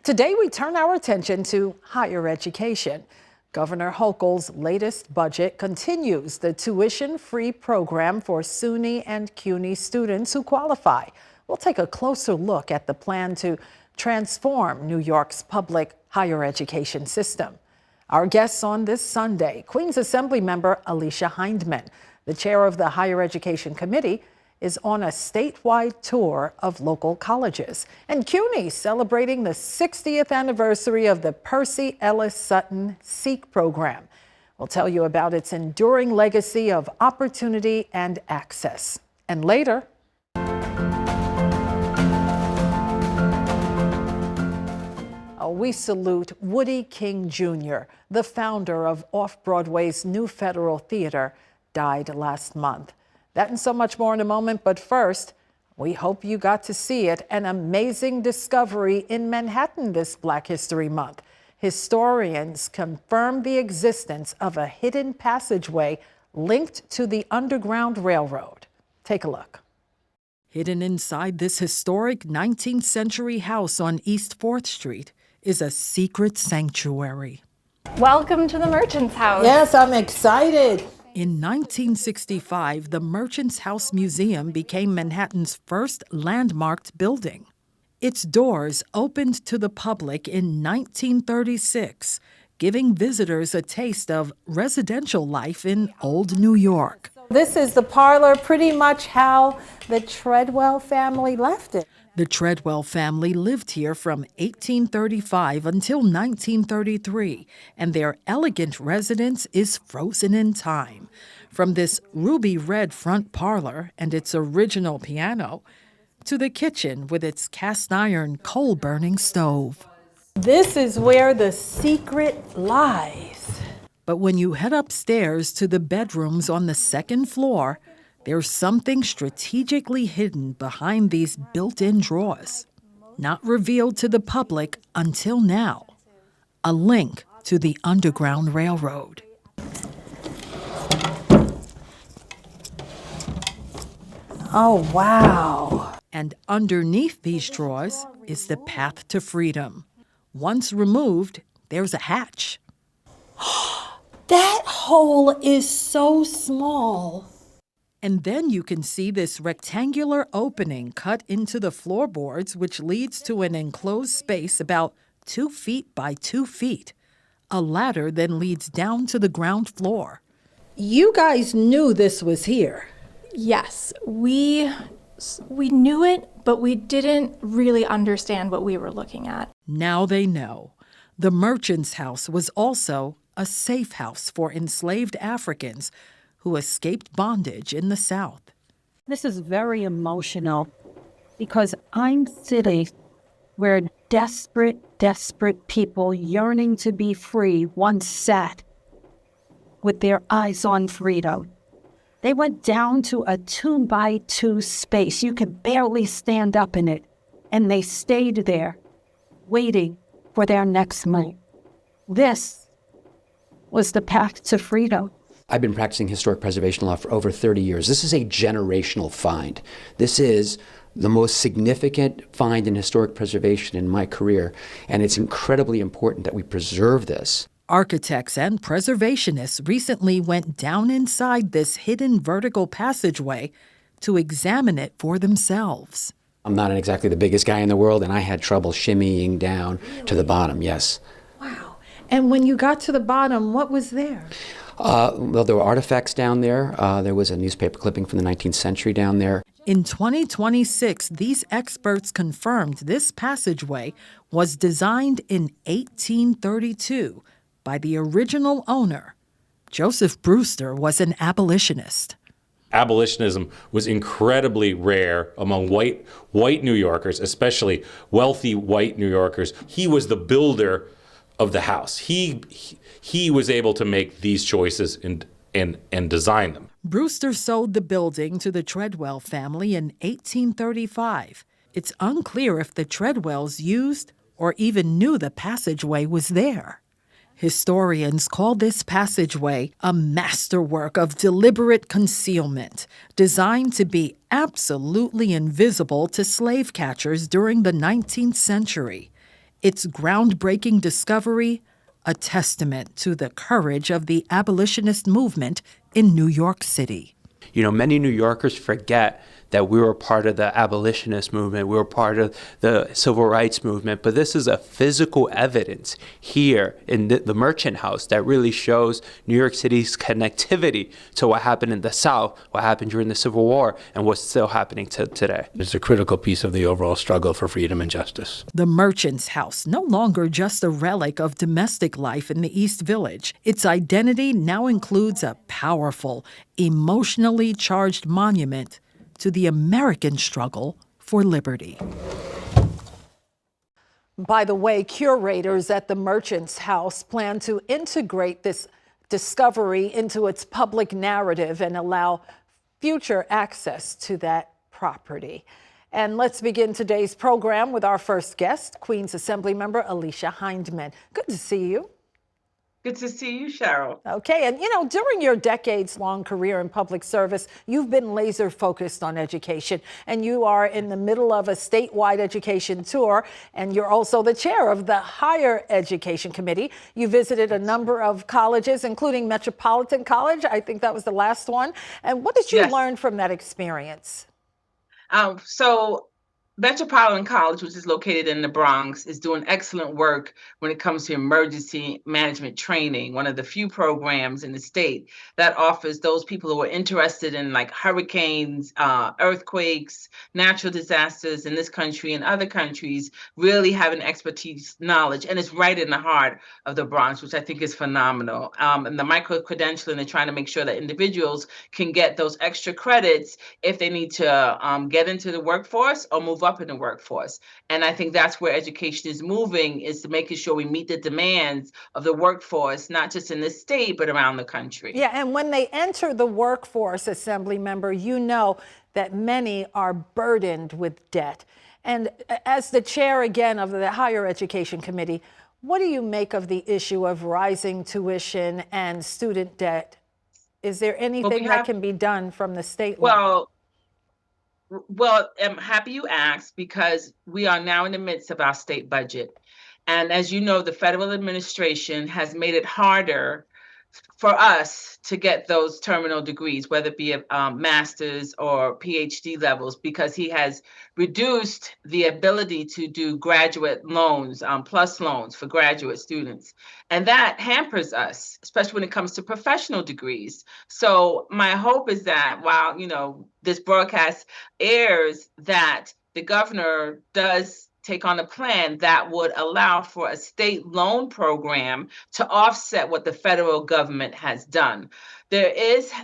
Today, we turn our attention to higher education. Governor Hochul's latest budget continues the tuition-free program for SUNY and CUNY students who qualify. We'll take a closer look at the plan to transform New York's public higher education system. Our guests on this Sunday, Queens Assemblymember Alicia Hyndman, the chair of the Higher Education Committee, is on a statewide tour of local colleges. And CUNY celebrating the 60th anniversary of the Percy Ellis Sutton SEEK program. We'll tell you about its enduring legacy of opportunity and access. And later, we salute Woody King Jr., the founder of Off-Broadway's New Federal Theater, died last month. That and so much more in a moment, but first, we hope you got to see it. An amazing discovery in Manhattan this Black History Month. Historians confirm the existence of a hidden passageway linked to the Underground Railroad. Take a look. Hidden inside this historic 19th century house on East 4th Street is a secret sanctuary. Welcome to the Merchant's House. Yes, I'm excited. In 1965, the Merchant's House Museum became Manhattan's first landmarked building. Its doors opened to the public in 1936, giving visitors a taste of residential life in old New York. This is the parlor, pretty much how the Treadwell family left it. The Treadwell family lived here from 1835 until 1933, and their elegant residence is frozen in time. From this ruby red front parlor and its original piano to the kitchen with its cast iron coal burning stove. This is where the secret lies. But when you head upstairs to the bedrooms on the second floor, there's something strategically hidden behind these built-in drawers, not revealed to the public until now. A link to the Underground Railroad. Oh, wow. And underneath these drawers is the path to freedom. Once removed, there's a hatch. That hole is so small. And then you can see this rectangular opening cut into the floorboards, which leads to an enclosed space about 2 feet by 2 feet. A ladder then leads down to the ground floor. You guys knew this was here. Yes, we knew it, but we didn't really understand what we were looking at. Now they know. The Merchant's House was also a safe house for enslaved Africans who escaped bondage in the South. This is very emotional because I'm sitting where desperate people yearning to be free once sat with their eyes on freedom. They went down to a 2-by-2 space. You could barely stand up in it, and they stayed there waiting for their next move. This was the path to freedom. I've been practicing historic preservation law for over 30 years. This is a generational find. This is the most significant find in historic preservation in my career, and it's incredibly important that we preserve this. Architects and preservationists recently went down inside this hidden vertical passageway to examine it for themselves. I'm not exactly the biggest guy in the world, and I had trouble shimmying down to the bottom, yes. Wow. And when you got to the bottom, what was there? Well, there were artifacts down there. There was a newspaper clipping from the 19th century down there. In 2026, these experts confirmed this passageway was designed in 1832 by the original owner. Joseph Brewster was an abolitionist. Abolitionism was incredibly rare among white New Yorkers, especially wealthy white New Yorkers. He was the builder of the house. He was able to make these choices and design them. Brewster sold the building to the Treadwell family in 1835. It's unclear if the Treadwells used or even knew the passageway was there. Historians call this passageway a masterwork of deliberate concealment, designed to be absolutely invisible to slave catchers during the 19th century. Its groundbreaking discovery, a testament to the courage of the abolitionist movement in New York City. You know, many New Yorkers forget that we were part of the abolitionist movement, we were part of the civil rights movement, but this is a physical evidence here in the Merchant House that really shows New York City's connectivity to what happened in the South, what happened during the Civil War, and what's still happening today. It's a critical piece of the overall struggle for freedom and justice. The Merchant's House, no longer just a relic of domestic life in the East Village. Its identity now includes a powerful, emotionally charged monument to the American struggle for liberty. By the way, curators at the Merchant's House plan to integrate this discovery into its public narrative and allow future access to that property. And let's begin today's program with our first guest, Queens Assemblymember Alicia Hyndman. Good to see you. Good to see you, Cheryl. Okay, and you know, during your decades-long career in public service, you've been laser focused on education, and you are in the middle of a statewide education tour, and you're also the chair of the Higher Education Committee. You visited a number of colleges, including Metropolitan College. I think that was the last one. And what did you learn from that experience? So Metropolitan College, which is located in the Bronx, is doing excellent work when it comes to emergency management training, one of the few programs in the state that offers those people who are interested in like hurricanes, earthquakes, natural disasters in this country and other countries, really having expertise, knowledge, and it's right in the heart of the Bronx, which I think is phenomenal. And the micro-credentialing, they're trying to make sure that individuals can get those extra credits if they need to get into the workforce or move up in the workforce. And I think that's where education is moving, is to making sure we meet the demands of the workforce, not just in this state, but around the country. Yeah, and when they enter the workforce, Assembly Member, you know that many are burdened with debt. And as the chair again of the Higher Education Committee, what do you make of the issue of rising tuition and student debt? Is there anything that can be done from the state level? Well, I'm happy you asked, because we are now in the midst of our state budget. And as you know, the federal administration has made it harder for us to get those terminal degrees, whether it be a master's or PhD levels, because he has reduced the ability to do graduate loans, plus loans for graduate students. And that hampers us, especially when it comes to professional degrees. So my hope is that while, you know, this broadcast airs, that the governor does take on a plan that would allow for a state loan program to offset what the federal government has done. There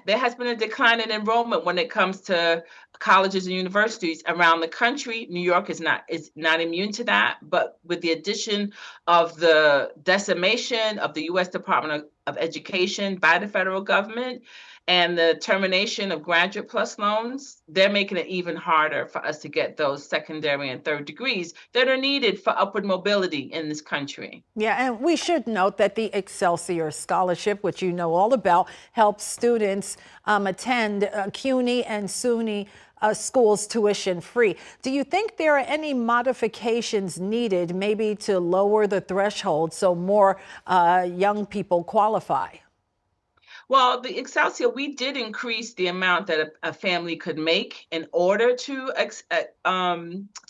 has been a decline in enrollment when it comes to colleges and universities around the country. New York is not immune to that, but with the addition of the decimation of the U.S. Department of Education by the federal government and the termination of graduate plus loans, they're making it even harder for us to get those secondary and third degrees that are needed for upward mobility in this country. Yeah, and we should note that the Excelsior Scholarship, which you know all about, helps students attend CUNY and SUNY schools tuition free. Do you think there are any modifications needed, maybe to lower the threshold so more young people qualify? Well, the Excelsior, we did increase the amount that a family could make in order to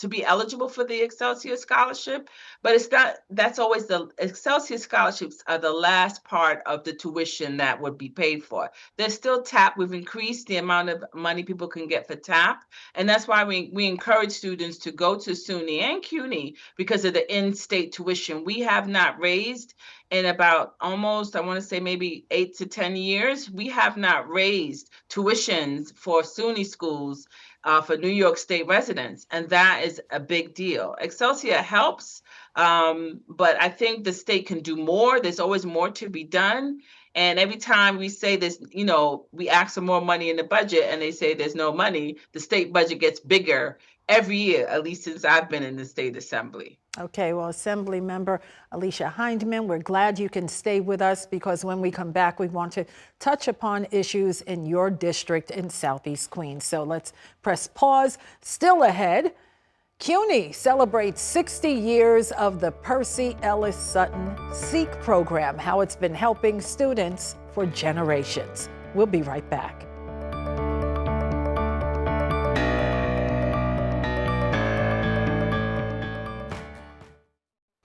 be eligible for the Excelsior Scholarship. But it's not, that's always the Excelsior Scholarships are the last part of the tuition that would be paid for. There's still TAP. We've increased the amount of money people can get for TAP. And that's why we encourage students to go to SUNY and CUNY because of the in-state tuition. We have not raised in about almost, I want to say maybe 8 to 10 years, we have not raised tuitions for SUNY schools for New York State residents. And that is a big deal. Excelsior helps, but I think the state can do more. There's always more to be done. And every time we say this, you know, we ask for more money in the budget and they say there's no money, the state budget gets bigger every year, at least since I've been in the state assembly. Okay, well, Assembly Member Alicia Hyndman, we're glad you can stay with us because when we come back, we want to touch upon issues in your district in Southeast Queens. So let's press pause. Still ahead, CUNY celebrates 60 years of the Percy Ellis Sutton SEEK program, how it's been helping students for generations. We'll be right back.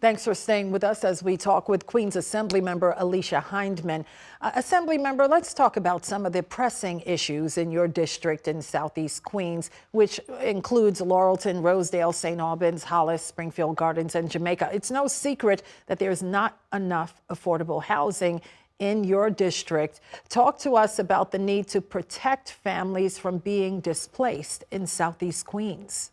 Thanks for staying with us as we talk with Queens Assemblymember Alicia Hyndman. Assemblymember, let's talk about some of the pressing issues in your district in Southeast Queens, which includes Laurelton, Rosedale, St. Albans, Hollis, Springfield Gardens, and Jamaica. It's no secret that there's not enough affordable housing in your district. Talk to us about the need to protect families from being displaced in Southeast Queens.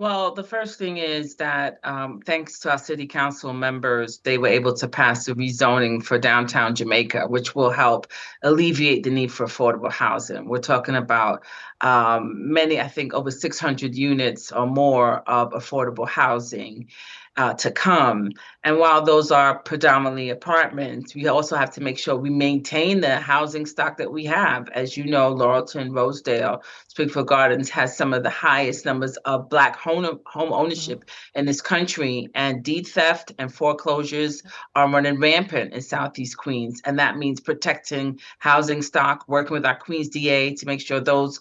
Well, the first thing is that thanks to our city council members, they were able to pass the rezoning for downtown Jamaica, which will help alleviate the need for affordable housing. We're talking about many, I think over 600 units or more of affordable housing to come. And while those are predominantly apartments, we also have to make sure we maintain the housing stock that we have. As you know, Laurelton, Rosedale, Springfield Gardens has some of the highest numbers of Black home ownership in this country, and deed theft and foreclosures are running rampant in Southeast Queens. And that means protecting housing stock, working with our Queens DA to make sure those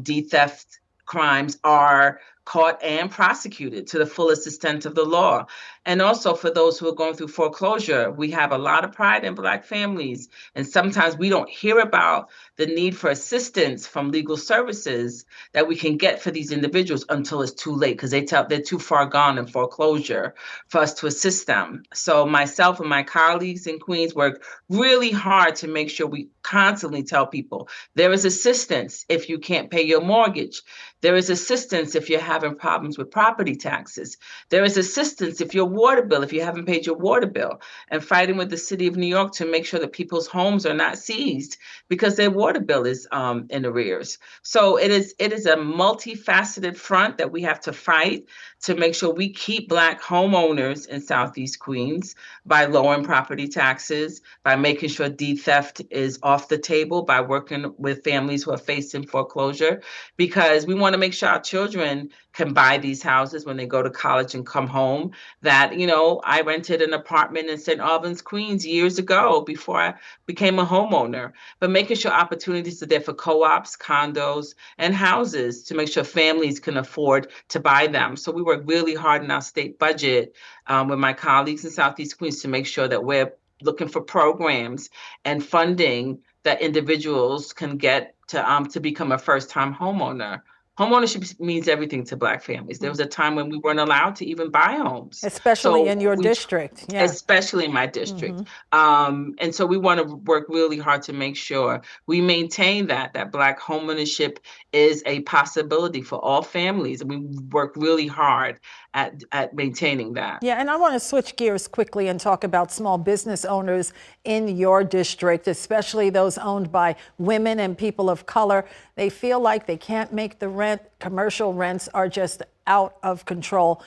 deed theft crimes are caught and prosecuted to the fullest extent of the law. And also for those who are going through foreclosure, we have a lot of pride in Black families. And sometimes we don't hear about the need for assistance from legal services that we can get for these individuals until it's too late, because they're too far gone in foreclosure for us to assist them. So myself and my colleagues in Queens work really hard to make sure we constantly tell people there is assistance if you can't pay your mortgage. There is assistance if you're having problems with property taxes. There is assistance if your water bill, if you haven't paid your water bill, and fighting with the city of New York to make sure that people's homes are not seized because their water bill is in arrears. So it is a multifaceted front that we have to fight to make sure we keep Black homeowners in Southeast Queens by lowering property taxes, by making sure deed theft is off the table, by working with families who are facing foreclosure, because we want to make sure our children can buy these houses when they go to college and come home. That, you know, I rented an apartment in St. Albans, Queens years ago before I became a homeowner, but making sure opportunities are there for co-ops, condos, and houses to make sure families can afford to buy them. So we work really hard in our state budget with my colleagues in Southeast Queens to make sure that we're looking for programs and funding that individuals can get to become a first-time homeowner. Homeownership means everything to Black families. There was a time when we weren't allowed to even buy homes. Especially in your district. Yeah. Especially in my district. And so we want to work really hard to make sure we maintain that Black homeownership is a possibility for all families. And we work really hard at maintaining that. Yeah, and I want to switch gears quickly and talk about small business owners in your district, especially those owned by women and people of color. They feel like they can't make the rent. Commercial rents are just out of control.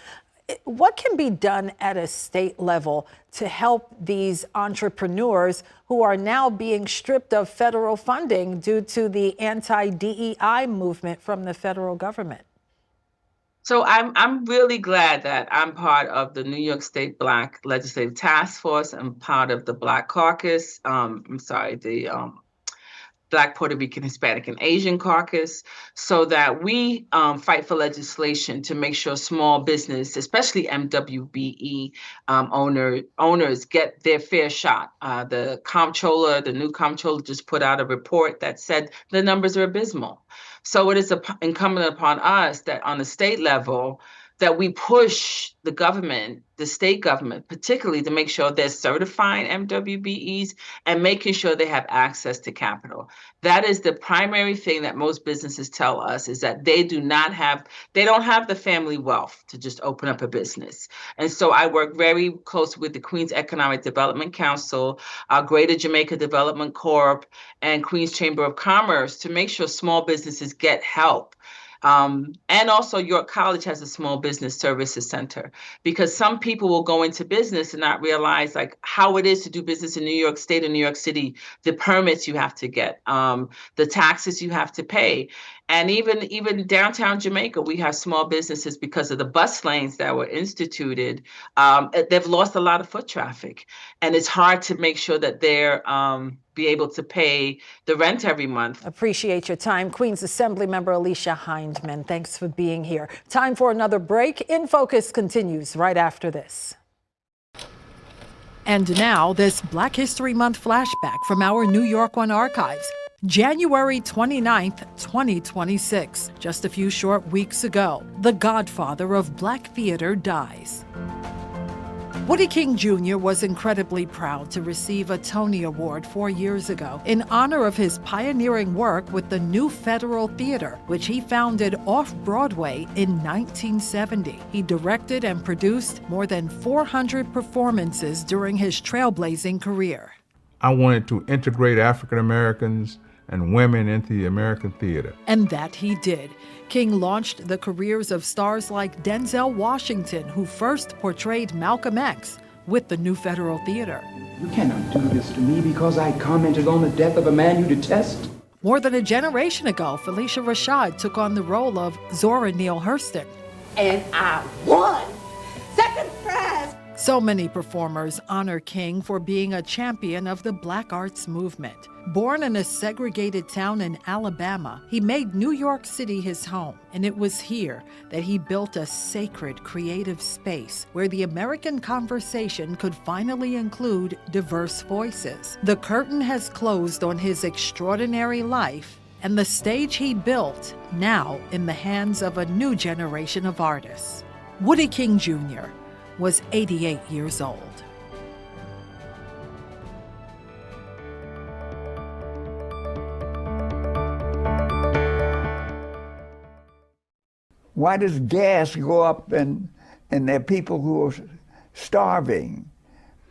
What can be done at a state level to help these entrepreneurs who are now being stripped of federal funding due to the anti-DEI movement from the federal government? So I'm really glad that I'm part of the New York State Black Legislative Task Force. I'm part of the Black Caucus. The Black, Puerto Rican, Hispanic, and Asian Caucus, so that we fight for legislation to make sure small business, especially MWBE owners, get their fair shot. The new comptroller just put out a report that said the numbers are abysmal. So it is incumbent upon us that on the state level, that we push the government, the state government, particularly to make sure they're certifying MWBEs and making sure they have access to capital. That is the primary thing that most businesses tell us, is that they don't have the family wealth to just open up a business. And so I work very closely with the Queens Economic Development Council, our Greater Jamaica Development Corp, and Queens Chamber of Commerce to make sure small businesses get help. And also York College has a small business services center, because some people will go into business and not realize like how it is to do business in New York State and New York City, the permits you have to get, the taxes you have to pay. And even downtown Jamaica, we have small businesses because of the bus lanes that were instituted. They've lost a lot of foot traffic, and it's hard to make sure that they're be able to pay the rent every month. Appreciate your time. Queens Assemblymember Alicia Hyndman, thanks for being here. Time for another break. In Focus continues right after this. And now, this Black History Month flashback from our New York One archives. January 29th, 2026. Just a few short weeks ago, the godfather of Black theater dies. Woody King Jr. was incredibly proud to receive a Tony Award 4 years ago in honor of his pioneering work with the New Federal Theater, which he founded off-Broadway in 1970. He directed and produced more than 400 performances during his trailblazing career. I wanted to integrate African Americans and women into the American theater. And that he did. King launched the careers of stars like Denzel Washington, who first portrayed Malcolm X with the New Federal Theater. You cannot do this to me because I commented on the death of a man you detest. More than a generation ago, Felicia Rashad took on the role of Zora Neale Hurston. And I won! Second prize! So many performers honor King for being a champion of the Black arts movement. Born in a segregated town in Alabama, he made New York City his home, and it was here that he built a sacred creative space where the American conversation could finally include diverse voices. The curtain has closed on his extraordinary life and the stage he built, now in the hands of a new generation of artists. Woody King Jr. was 88 years old. Why does gas go up and there are people who are starving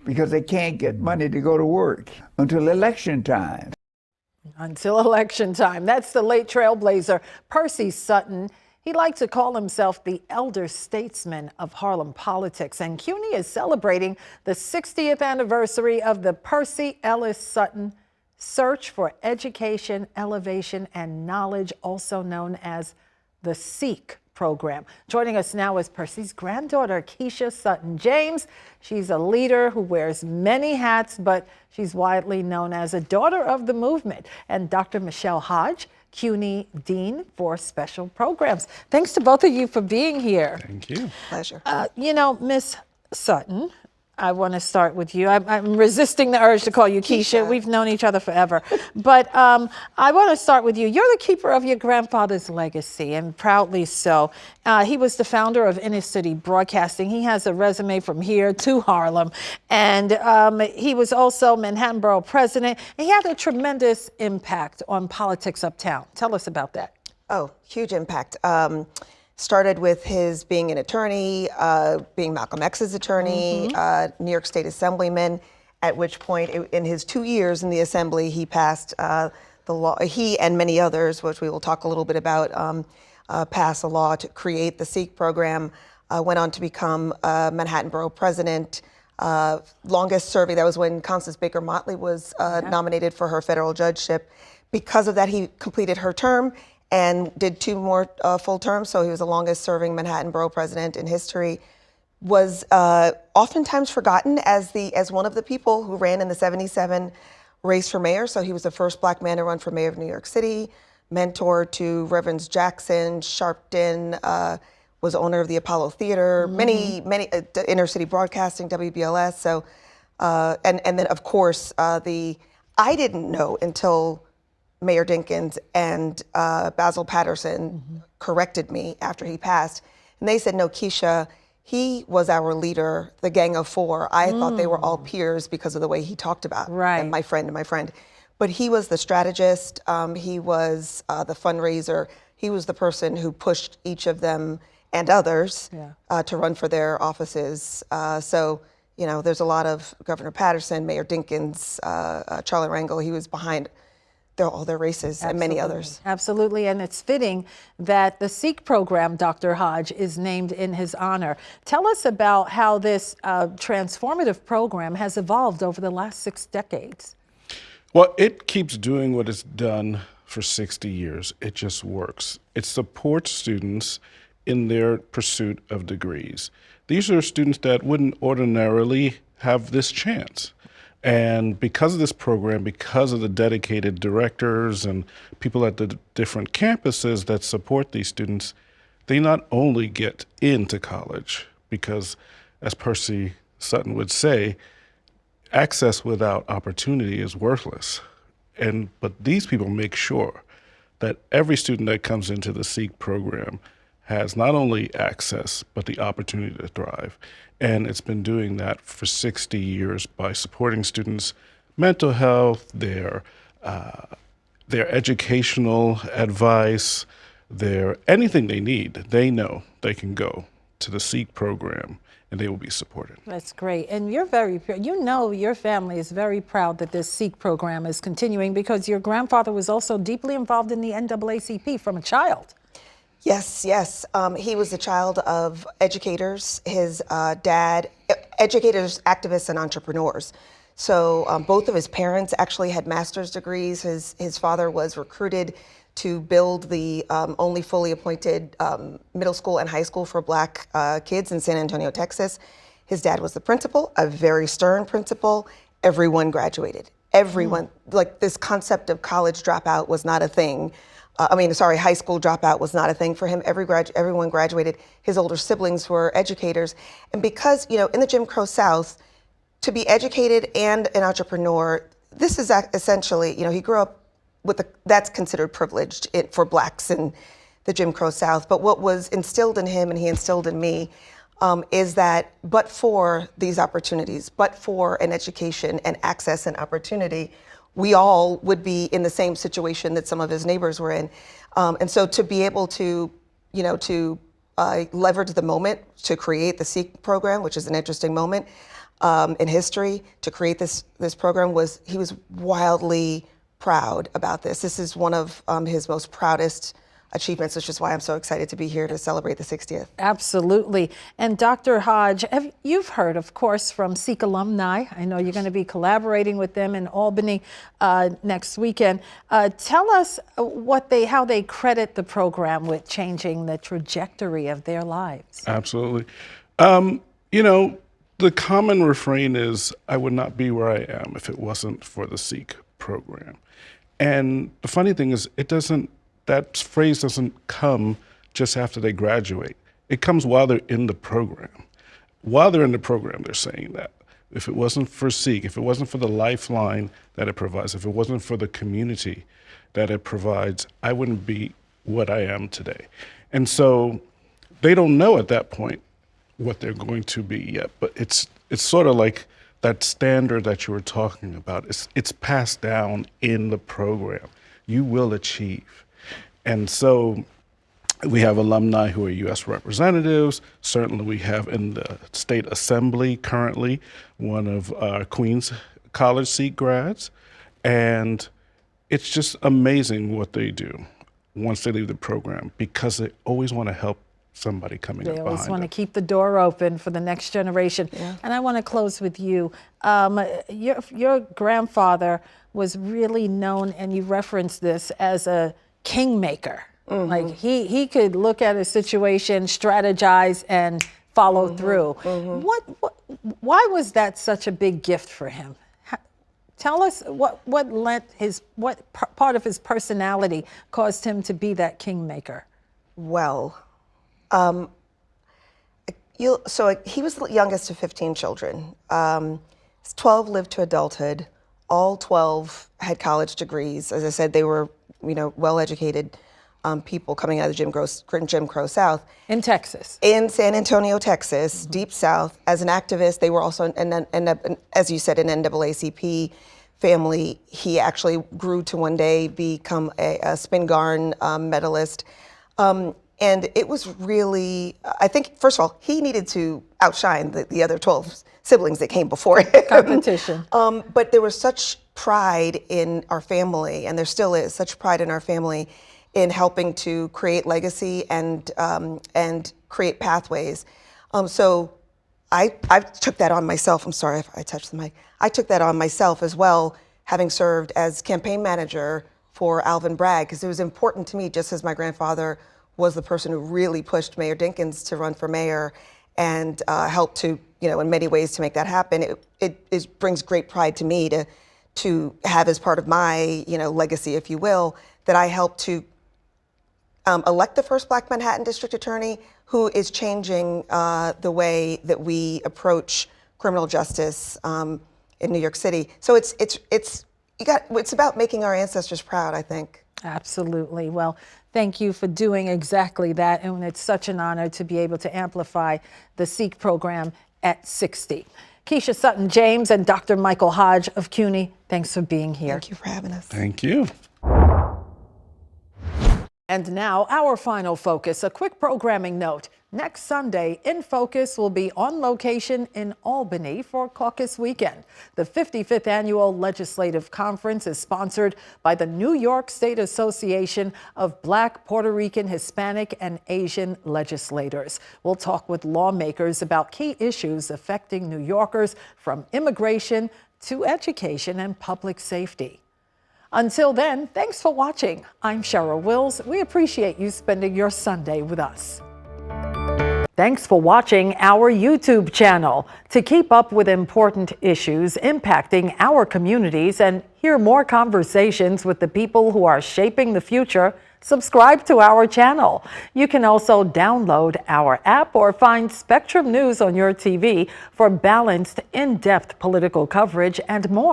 because they can't get money to go to work until election time? Until election time. That's the late trailblazer, Percy Sutton. He liked to call himself the elder statesman of Harlem politics, and CUNY is celebrating the 60th anniversary of the Percy Ellis Sutton Search for Education, Elevation, and Knowledge, also known as the SEEK program. Joining us now is Percy's granddaughter, Keisha Sutton-James. She's a leader who wears many hats, but she's widely known as a daughter of the movement. And Dr. Michelle Hodge, CUNY Dean for Special Programs. Thanks to both of you for being here. Thank you. Pleasure. You know, Miss Sutton, I want to start with you. I'm resisting the urge to call you Keisha. We've known each other forever. But I want to start with you. You're the keeper of your grandfather's legacy, and proudly so. He was the founder of Inner City Broadcasting. He has a resume from here to Harlem. And he was also Manhattan Borough president. And he had a tremendous impact on politics uptown. Tell us about that. Oh, huge impact. Started with his being an attorney, being Malcolm X's attorney, New York State Assemblyman, at which point in his 2 years in the Assembly, he passed the law, he and many others, which we will talk a little bit about, passed a law to create the SEEK program, went on to become Manhattan Borough President, longest serving. That was when Constance Baker Motley was nominated for her federal judgeship. Because of that, he completed her term and did 2 more full terms, so he was the longest serving Manhattan Borough President in history. Was oftentimes forgotten as one of the people who ran in the '77 race for mayor. So he was the first Black man to run for mayor of New York City, mentor to Reverends Jackson, Sharpton, was owner of the Apollo Theater, many Inner City Broadcasting, WBLS. So, and then of course I didn't know until Mayor Dinkins and Basil Patterson corrected me after he passed. And they said, no, Keisha, he was our leader, the Gang of Four. I thought they were all peers because of the way he talked about and my friend. But he was the strategist. He was the fundraiser. He was the person who pushed each of them and others to run for their offices. So, you know, there's a lot of Governor Patterson, Mayor Dinkins, Charlie Rangel. He was behind all their races and many others. Absolutely, and it's fitting that the SEEK program, Dr. Hodge, is named in his honor. Tell us about how this transformative program has evolved over the last 6 decades. Well, it keeps doing what it's done for 60 years. It just works. It supports students in their pursuit of degrees. These are students that wouldn't ordinarily have this chance. And because of this program, because of the dedicated directors and people at the different campuses that support these students, they not only get into college, because as Percy Sutton would say, access without opportunity is worthless. But these people make sure that every student that comes into the SEEK program has not only access, but the opportunity to thrive. And it's been doing that for 60 years by supporting students' mental health, their educational advice, their anything they need. They know they can go to the SEEK program and they will be supported. That's great. And you're your family is very proud that this SEEK program is continuing because your grandfather was also deeply involved in the NAACP from a child. Yes. He was the child of educators, his dad, educators, activists, and entrepreneurs. So both of his parents actually had master's degrees. His father was recruited to build the only fully appointed middle school and high school for Black kids in San Antonio, Texas. His dad was the principal, a very stern principal. Everyone graduated. Everyone, like this concept of college dropout was not a thing. High school dropout was not a thing for him. Everyone graduated. His older siblings were educators. And because, in the Jim Crow South, to be educated and an entrepreneur, this is essentially, he grew up that's considered privileged for Blacks in the Jim Crow South. But what was instilled in him and he instilled in me is that but for these opportunities, but for an education and access and opportunity, we all would be in the same situation that some of his neighbors were in. And so to be able to, leverage the moment to create the SEEK program, which is an interesting moment in history, to create this program he was wildly proud about this. This is one of his most proudest achievements, which is why I'm so excited to be here to celebrate the 60th. Absolutely. And Dr. Hodge, you've heard, of course, from SEEK alumni. I know you're going to be collaborating with them in Albany next weekend. Tell us how they credit the program with changing the trajectory of their lives. Absolutely. The common refrain is, I would not be where I am if it wasn't for the SEEK program. And the funny thing is, that phrase doesn't come just after they graduate. It comes while they're in the program. While they're in the program, they're saying that. If it wasn't for SEEK, if it wasn't for the lifeline that it provides, if it wasn't for the community that it provides, I wouldn't be what I am today. And so they don't know at that point what they're going to be yet, but it's sort of like that standard that you were talking about. It's passed down in the program. You will achieve. And so we have alumni who are U.S. representatives. Certainly we have in the state assembly currently one of our Queens College SEEK grads. And it's just amazing what they do once they leave the program because they always want to help somebody coming up behind them. They always want to keep the door open for the next generation. Yeah. And I want to close with you. Your grandfather was really known, and you referenced this, as a kingmaker. Mm-hmm. Like he could look at a situation, strategize, and follow through. Mm-hmm. Why was that such a big gift for him? Tell us what part of his personality caused him to be that kingmaker. Well, so he was the youngest of 15 children. 12 lived to adulthood. All 12 had college degrees. As I said, they were, well-educated people coming out of the Jim Crow South. In Texas. In San Antonio, Texas, deep South. As an activist, they were also, as you said, an NAACP family. He actually grew to one day become a spin garn medalist. And it was really, I think, first of all, he needed to outshine the other 12 siblings that came before him. Competition. But there was such pride in our family, and there still is such pride in our family in helping to create legacy and create pathways. So I took that on myself. I'm sorry if I touched the mic. I took that on myself as well, having served as campaign manager for Alvin Bragg, because it was important to me, just as my grandfather was the person who really pushed Mayor Dinkins to run for mayor and helped to, in many ways to make that happen. It brings great pride to me to have as part of my, legacy, if you will, that I helped to elect the first Black Manhattan District Attorney who is changing the way that we approach criminal justice in New York City. So it's about making our ancestors proud, I think. Absolutely. Well, thank you for doing exactly that. And it's such an honor to be able to amplify the SEEK program at 60. Keisha, Sutton-James, and Dr. Michael Hodge of CUNY, thanks for being here. Thank you for having us. Thank you. And now, our final focus, a quick programming note. Next Sunday, In Focus will be on location in Albany for Caucus Weekend. The 55th Annual Legislative Conference is sponsored by the New York State Association of Black, Puerto Rican, Hispanic, and Asian Legislators. We'll talk with lawmakers about key issues affecting New Yorkers, from immigration to education and public safety. Until then, thanks for watching. I'm Cheryl Wills. We appreciate you spending your Sunday with us. Thanks for watching our YouTube channel. To keep up with important issues impacting our communities and hear more conversations with the people who are shaping the future, subscribe to our channel. You can also download our app or find Spectrum News on your TV for balanced, in-depth political coverage and more.